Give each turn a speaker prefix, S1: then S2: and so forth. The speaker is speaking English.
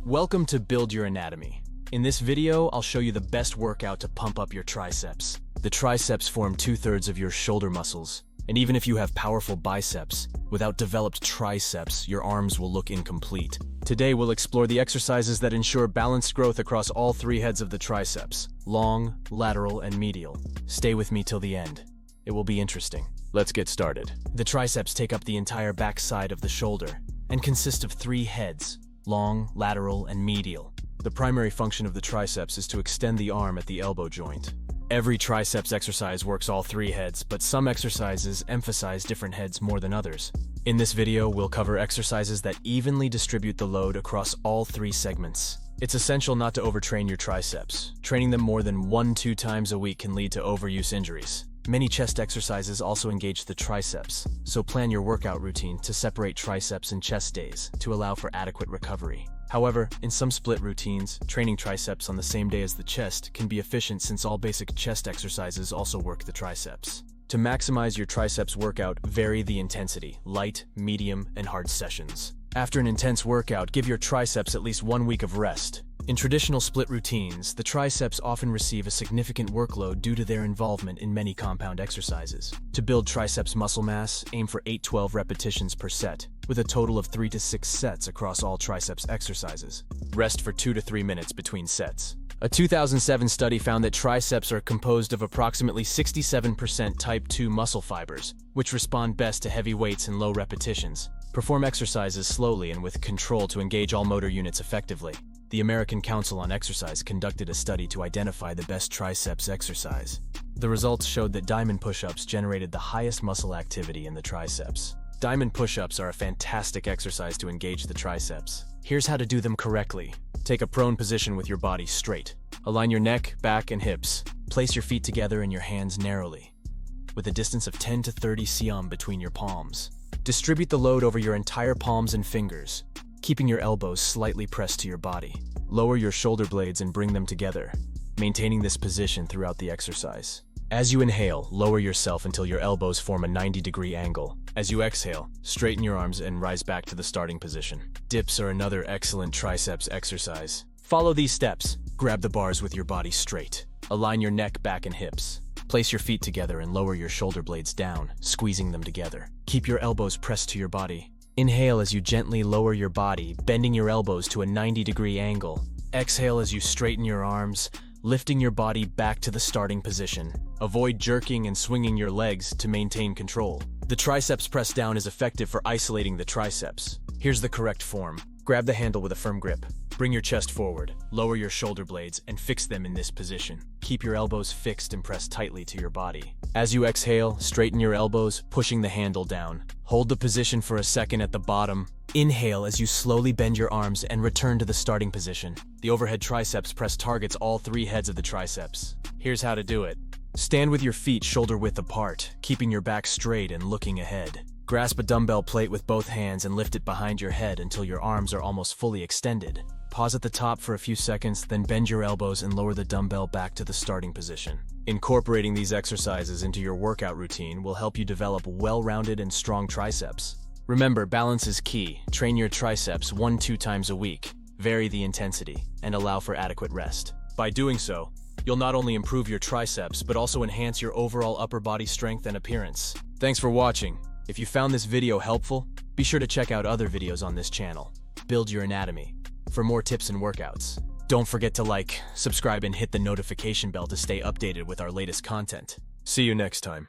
S1: Welcome to Build Your Anatomy. In this video, I'll show you the best workout to pump up your triceps. The triceps form 2/3 of your shoulder muscles, and even if you have powerful biceps, without developed triceps, your arms will look incomplete. Today, we'll explore the exercises that ensure balanced growth across all three heads of the triceps: long, lateral, and medial. Stay with me till the end. It will be interesting. Let's get started. The triceps take up the entire back side of the shoulder and consist of three heads: long, lateral, and medial. The primary function of the triceps is to extend the arm at the elbow joint. Every triceps exercise works all three heads, but some exercises emphasize different heads more than others. In this video, we'll cover exercises that evenly distribute the load across all three segments. It's essential not to overtrain your triceps. Training them more than 1-2 times a week can lead to overuse injuries. Many chest exercises also engage the triceps, so plan your workout routine to separate triceps and chest days to allow for adequate recovery. However, in some split routines, training triceps on the same day as the chest can be efficient since all basic chest exercises also work the triceps. To maximize your triceps workout, vary the intensity: light, medium, and hard sessions. After an intense workout, give your triceps at least 1 week of rest. In traditional split routines, the triceps often receive a significant workload due to their involvement in many compound exercises. To build triceps muscle mass, aim for 8-12 repetitions per set, with a total of 3 to 6 sets across all triceps exercises. Rest for 2 to 3 minutes between sets. A 2007 study found that triceps are composed of approximately 67% type 2 muscle fibers, which respond best to heavy weights and low repetitions. Perform exercises slowly and with control to engage all motor units effectively. The American Council on Exercise conducted a study to identify the best triceps exercise. The results showed that diamond push-ups generated the highest muscle activity in the triceps. Diamond push-ups are a fantastic exercise to engage the triceps. Here's how to do them correctly. Take a prone position with your body straight. Align your neck, back, and hips. Place your feet together and your hands narrowly, with a distance of 10 to 30 cm between your palms. Distribute the load over your entire palms and fingers, keeping your elbows slightly pressed to your body. Lower your shoulder blades and bring them together, maintaining this position throughout the exercise. As you inhale, lower yourself until your elbows form a 90-degree angle. As you exhale, straighten your arms and rise back to the starting position. Dips are another excellent triceps exercise. Follow these steps. Grab the bars with your body straight. Align your neck, back, and hips. Place your feet together and lower your shoulder blades down, squeezing them together. Keep your elbows pressed to your body. Inhale as you gently lower your body, bending your elbows to a 90-degree angle. Exhale as you straighten your arms, lifting your body back to the starting position. Avoid jerking and swinging your legs to maintain control. The triceps press down is effective for isolating the triceps. Here's the correct form. Grab the handle with a firm grip. Bring your chest forward, lower your shoulder blades, and fix them in this position. Keep your elbows fixed and press tightly to your body. As you exhale, straighten your elbows, pushing the handle down. Hold the position for a second at the bottom. Inhale as you slowly bend your arms and return to the starting position. The overhead triceps press targets all three heads of the triceps. Here's how to do it. Stand with your feet shoulder width apart, keeping your back straight and looking ahead. Grasp a dumbbell plate with both hands and lift it behind your head until your arms are almost fully extended. Pause at the top for a few seconds, then bend your elbows and lower the dumbbell back to the starting position. Incorporating these exercises into your workout routine will help you develop well-rounded and strong triceps. Remember, balance is key. Train your triceps 1-2 times a week. Vary the intensity and allow for adequate rest. By doing so, you'll not only improve your triceps, but also enhance your overall upper body strength and appearance. Thanks for watching. If you found this video helpful, be sure to check out other videos on this channel. Build Your Anatomy for more tips and workouts. Don't forget to like, subscribe, and hit the notification bell to stay updated with our latest content. See you next time.